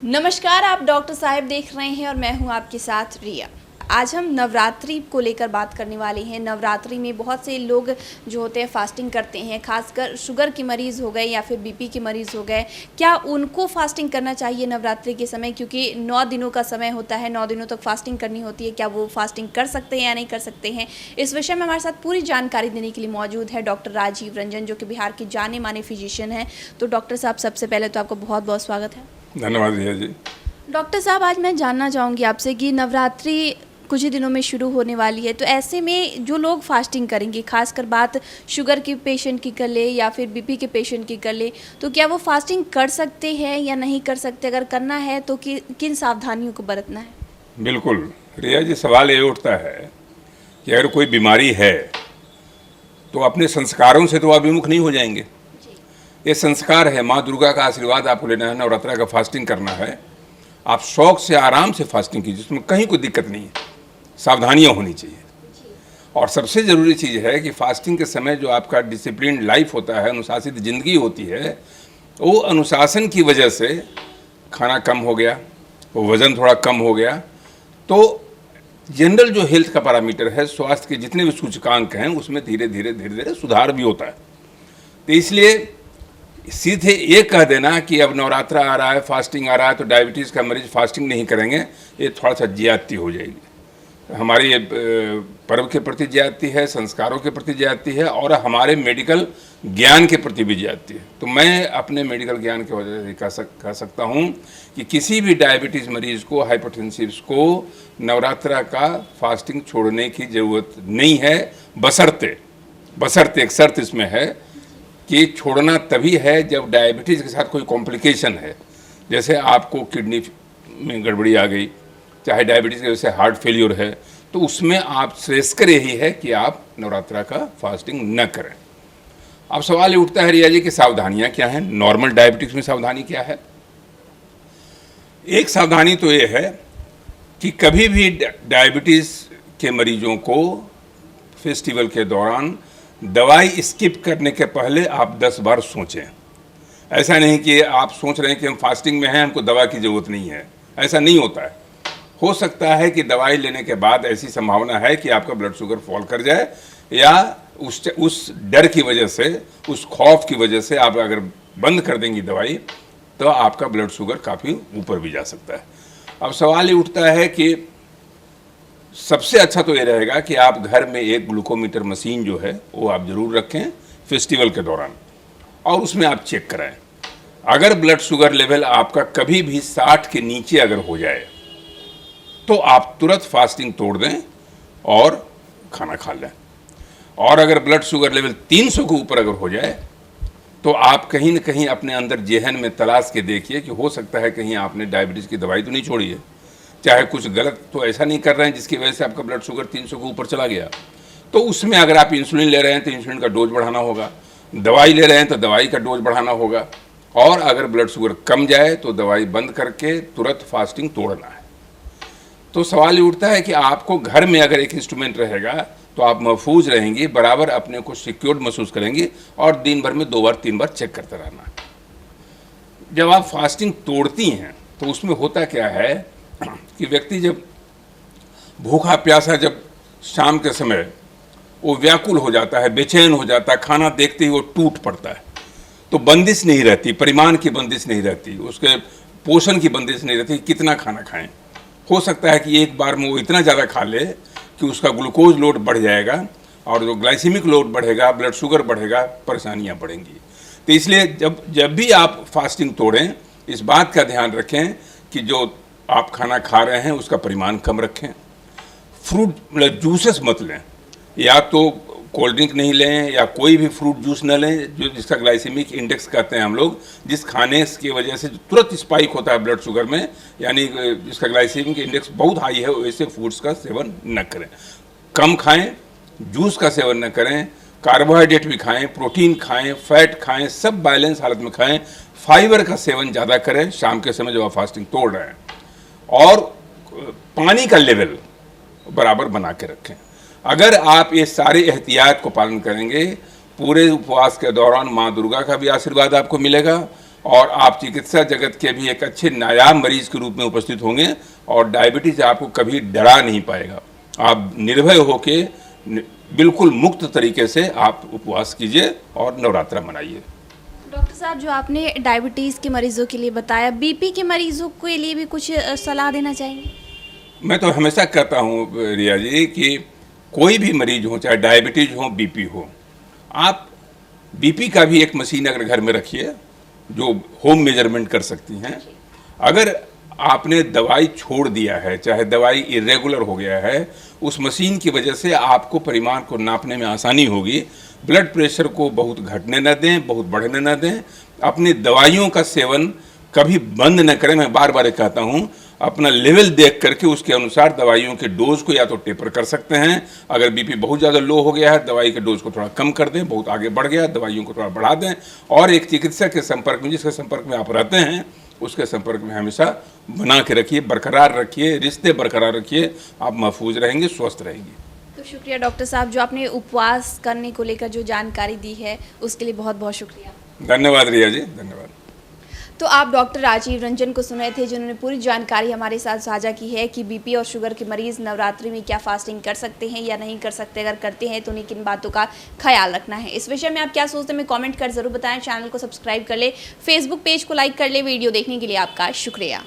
नमस्कार, आप डॉक्टर साहब देख रहे हैं और मैं हूं आपके साथ रिया। आज हम नवरात्रि को लेकर बात करने वाले हैं। नवरात्रि में बहुत से लोग जो होते हैं फास्टिंग करते हैं, खासकर शुगर के मरीज़ हो गए या फिर बीपी के मरीज़ हो गए। क्या उनको फास्टिंग करना चाहिए नवरात्रि के समय, क्योंकि 9 दिनों का समय होता है, 9 दिनों तक फास्टिंग करनी होती है। क्या वो फास्टिंग कर सकते हैं या नहीं कर सकते हैं, इस विषय में हमारे साथ पूरी जानकारी देने के लिए मौजूद है डॉक्टर राजीव रंजन, जो कि बिहार के जाने माने फिजिशियन हैं। तो डॉक्टर साहब, सबसे पहले तो आपको बहुत बहुत स्वागत है। धन्यवाद भैया जी। डॉक्टर साहब, आज मैं जानना चाहूँगी आपसे कि नवरात्रि कुछ ही दिनों में शुरू होने वाली है, तो ऐसे में जो लोग फास्टिंग करेंगे, खासकर बात शुगर के पेशेंट की कर ले या फिर बीपी के पेशेंट की कर ले, तो क्या वो फास्टिंग कर सकते हैं या नहीं कर सकते? अगर करना है तो किन सावधानियों को बरतना है? बिल्कुल रिया जी, सवाल ये उठता है कि अगर कोई बीमारी है तो अपने संस्कारों से तो आप विमुख नहीं हो जाएंगे। ये संस्कार है, माँ दुर्गा का आशीर्वाद आपको लेना है, नवरात्रा का फास्टिंग करना है। आप शौक से आराम से फास्टिंग कीजिए, उसमें कहीं कोई दिक्कत नहीं है, सावधानियां होनी चाहिए। और सबसे ज़रूरी चीज़ है कि फास्टिंग के समय जो आपका डिसिप्लिन लाइफ होता है, अनुशासित ज़िंदगी होती है, वो अनुशासन की वजह से खाना कम हो गया, वो वज़न थोड़ा कम हो गया, तो जनरल जो हेल्थ का पैरामीटर है, स्वास्थ्य के जितने भी सूचकांक हैं, उसमें धीरे धीरे सुधार भी होता है। तो इसलिए सीधे ये कह देना कि अब नवरात्रा आ रहा है, फास्टिंग आ रहा है, तो डायबिटीज़ का मरीज फास्टिंग नहीं करेंगे, ये थोड़ा सा ज्यादती हो जाएगी। हमारी पर्व के प्रति ज्यादती है, संस्कारों के प्रति ज्यादती है, और हमारे मेडिकल ज्ञान के प्रति भी ज्यादती है। तो मैं अपने मेडिकल ज्ञान की वजह से कह सकता हूँ कि किसी भी डायबिटीज़ मरीज़ को, हाइपरटेंसिव्स को नवरात्रा का फास्टिंग छोड़ने की ज़रूरत नहीं है, बशर्ते एक शर्त इसमें है कि छोड़ना तभी है जब डायबिटीज़ के साथ कोई कॉम्प्लिकेशन है, जैसे आपको किडनी में गड़बड़ी आ गई, चाहे डायबिटीज़ की वजह से हार्ट फेलियर है, तो उसमें आप श्रेयस्कर यही है कि आप नवरात्रा का फास्टिंग न करें। अब सवाल ये उठता है रिया जी कि सावधानियां क्या हैं, नॉर्मल डायबिटीज़ में सावधानी क्या है। एक सावधानी तो ये है कि कभी भी डायबिटीज़ के मरीजों को फेस्टिवल के दौरान दवाई स्किप करने के पहले आप 10 बार सोचें। ऐसा नहीं कि आप सोच रहे हैं कि हम फास्टिंग में हैं, हमको दवा की ज़रूरत नहीं है, ऐसा नहीं होता है। हो सकता है कि दवाई लेने के बाद ऐसी संभावना है कि आपका ब्लड शुगर फॉल कर जाए, या उस डर की वजह से, उस खौफ की वजह से आप अगर बंद कर देंगी दवाई तो आपका ब्लड शुगर काफ़ी ऊपर भी जा सकता है। अब सवाल ये उठता है कि सबसे अच्छा तो ये रहेगा कि आप घर में एक ग्लूकोमीटर मशीन जो है वो आप ज़रूर रखें फेस्टिवल के दौरान, और उसमें आप चेक कराएं। अगर ब्लड शुगर लेवल आपका कभी भी 60 के नीचे अगर हो जाए तो आप तुरंत फास्टिंग तोड़ दें और खाना खा लें। और अगर ब्लड शुगर लेवल 300 के ऊपर अगर हो जाए तो आप कहीं ना कहीं अपने अंदर जेहन में तलाश के देखिए कि हो सकता है कहीं आपने डायबिटीज़ की दवाई तो नहीं छोड़ी है, चाहे कुछ गलत तो ऐसा नहीं कर रहे हैं जिसकी वजह से आपका ब्लड शुगर 300 के ऊपर चला गया। तो उसमें अगर आप इंसुलिन ले रहे हैं तो इंसुलिन का डोज बढ़ाना होगा, दवाई ले रहे हैं तो दवाई का डोज बढ़ाना होगा, और अगर ब्लड शुगर कम जाए तो दवाई बंद करके तुरंत फास्टिंग तोड़ना है। तो सवाल ये उठता है कि आपको घर में अगर एक इंस्ट्रूमेंट रहेगा तो आप महफूज रहेंगी, बराबर अपने को सिक्योर्ड महसूस करेंगी, और दिन भर में 2 बार 3 बार चेक करते रहना। जब आप फास्टिंग तोड़ती हैं तो उसमें होता क्या है कि व्यक्ति जब भूखा प्यासा, जब शाम के समय वो व्याकुल हो जाता है, बेचैन हो जाता है, खाना देखते ही वो टूट पड़ता है, तो बंदिश नहीं रहती, परिमाण की बंदिश नहीं रहती, उसके पोषण की बंदिश नहीं रहती, कितना खाना खाएं। हो सकता है कि एक बार में वो इतना ज़्यादा खा ले कि उसका ग्लूकोज लोड बढ़ जाएगा, और जो ग्लाइसेमिक लोड बढ़ेगा, ब्लड शुगर बढ़ेगा, परेशानियाँ बढ़ेंगी। तो इसलिए जब भी आप फास्टिंग तोड़ें, इस बात का ध्यान रखें कि जो आप खाना खा रहे हैं उसका परिमाण कम रखें। फ्रूट मतलब जूसेस मत लें, या तो कोल्ड ड्रिंक नहीं लें, या कोई भी फ्रूट जूस न लें जो जिसका ग्लाइसेमिक इंडेक्स कहते हैं हम लोग, जिस खाने की वजह से तुरंत स्पाइक होता है ब्लड शुगर में, यानी जिसका ग्लाइसेमिक इंडेक्स बहुत हाई है, वैसे फूड्स का सेवन न करें। कम खाएं, जूस का सेवन न करें, कार्बोहाइड्रेट भी खाएं, प्रोटीन खाएं, फैट खाएं, सब बैलेंस हालत में खाएं। फाइबर का सेवन ज़्यादा करें शाम के समय जब आप फास्टिंग तोड़ रहे हैं, और पानी का लेवल बराबर बना के रखें। अगर आप ये सारे एहतियात को पालन करेंगे, पूरे उपवास के दौरान माँ दुर्गा का भी आशीर्वाद आपको मिलेगा, और आप चिकित्सा जगत के भी एक अच्छे नायाब मरीज के रूप में उपस्थित होंगे और डायबिटीज आपको कभी डरा नहीं पाएगा। आप निर्भय होके बिल्कुल मुक्त तरीके से आप उपवास कीजिए और नवरात्रा मनाइए। डॉक्टर साहब, जो आपने डायबिटीज़ के मरीजों के लिए बताया, बीपी के मरीजों के लिए भी कुछ सलाह देना चाहेंगे? मैं तो हमेशा कहता हूँ रिया जी कि कोई भी मरीज हो, चाहे डायबिटीज हो, बीपी हो, आप बीपी का भी एक मशीन अगर घर में रखिए जो होम मेजरमेंट कर सकती हैं। अगर आपने दवाई छोड़ दिया है, चाहे दवाई इरेगुलर हो गया है, उस मशीन की वजह से आपको परिमाण को नापने में आसानी होगी। ब्लड प्रेशर को बहुत घटने न दें, बहुत बढ़ने न दें। अपनी दवाइयों का सेवन कभी बंद न करें। मैं बार बार कहता हूँ, अपना लेवल देख करके उसके अनुसार दवाइयों के डोज को या तो टेपर कर सकते हैं। अगर बीपी बहुत ज़्यादा लो हो गया है, दवाई के डोज को थोड़ा कम कर दें। बहुत आगे बढ़ गया, दवाइयों को थोड़ा बढ़ा दें। और एक चिकित्सक के संपर्क में, जिसके संपर्क में आप रहते हैं, उसके संपर्क में हमेशा बना के रखिए, बरकरार रखिए, रिश्ते बरकरार रखिए। आप महफूज रहेंगे, स्वस्थ रहेंगे। तो शुक्रिया डॉक्टर साहब, जो आपने उपवास करने को लेकर जो जानकारी दी है उसके लिए बहुत बहुत शुक्रिया। धन्यवाद रिया जी, धन्यवाद। तो आप डॉक्टर राजीव रंजन को सुन रहे थे, जिन्होंने पूरी जानकारी हमारे साथ साझा की है कि बीपी और शुगर के मरीज़ नवरात्रि में क्या फास्टिंग कर सकते हैं या नहीं कर सकते। अगर करते हैं तो उन्हें किन बातों का ख्याल रखना है। इस विषय में आप क्या सोचते हैं, कमेंट कर ज़रूर बताएं। चैनल को सब्सक्राइब कर ले, फेसबुक पेज को लाइक कर ले। वीडियो देखने के लिए आपका शुक्रिया।